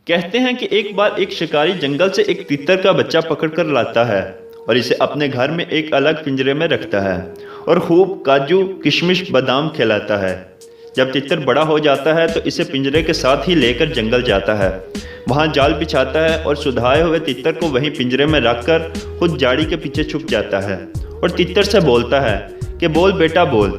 کہتے ہیں کہ ایک بار ایک شکاری جنگل سے ایک تیتر کا بچہ پکڑ کر لاتا ہے اور اسے اپنے گھر میں ایک الگ پنجرے میں رکھتا ہے اور خوب کاجو کشمش بادام کھلاتا ہے۔ جب تیتر بڑا ہو جاتا ہے تو اسے پنجرے کے ساتھ ہی لے کر جنگل جاتا ہے، وہاں جال بچھاتا ہے اور سدھائے ہوئے تیتر کو وہیں پنجرے میں رکھ کر خود جاڑی کے پیچھے چھپ جاتا ہے اور تیتر سے بولتا ہے کہ بول بیٹا بول۔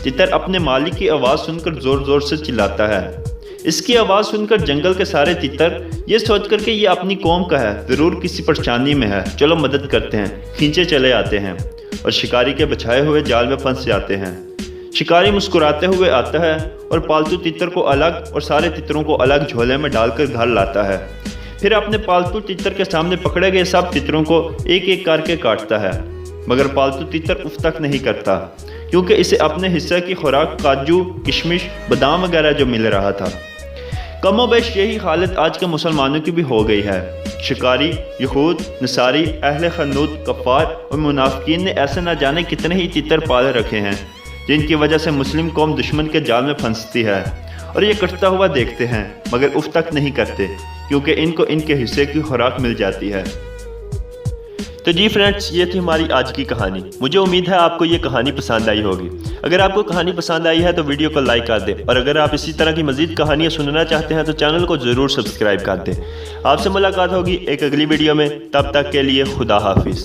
تیتر اپنے مالک کی آواز سن کر زور زور سے چلاتا ہے۔ اس کی آواز سن کر جنگل کے سارے تیتر یہ سوچ کر کہ یہ اپنی قوم کا ہے، ضرور کسی پریشانی میں ہے، چلو مدد کرتے ہیں، کھینچے چلے آتے ہیں اور شکاری کے بچھائے ہوئے جال میں پھنس جاتے ہیں۔ شکاری مسکراتے ہوئے آتا ہے اور پالتو تیتر کو الگ اور سارے تیتروں کو الگ جھولے میں ڈال کر گھر لاتا ہے۔ پھر اپنے پالتو تیتر کے سامنے پکڑے گئے سب تیتروں کو ایک ایک کر کے کاٹتا ہے، مگر پالتو تیتر اف تک نہیں کرتا کیونکہ اسے اپنے حصے کی خوراک کاجو کشمش بادام وغیرہ جو مل رہا تھا۔ کم و بیش یہی حالت آج کے مسلمانوں کی بھی ہو گئی ہے۔ شکاری، یہود، نصاری، اہل خنود، کفار اور منافقین نے ایسے نہ جانے کتنے ہی تیتر پال رکھے ہیں جن کی وجہ سے مسلم قوم دشمن کے جال میں پھنستی ہے اور یہ کٹتا ہوا دیکھتے ہیں مگر اف تک نہیں کرتے کیونکہ ان کو ان کے حصے کی خوراک مل جاتی ہے۔ تو جی فرینڈس، یہ تھی ہماری آج کی کہانی۔ مجھے امید ہے آپ کو یہ کہانی پسند آئی ہوگی۔ اگر آپ کو کہانی پسند آئی ہے تو ویڈیو کو لائک کر دیں، اور اگر آپ اسی طرح کی مزید کہانیاں سننا چاہتے ہیں تو چینل کو ضرور سبسکرائب کر دیں۔ آپ سے ملاقات ہوگی ایک اگلی ویڈیو میں، تب تک کے لیے خدا حافظ۔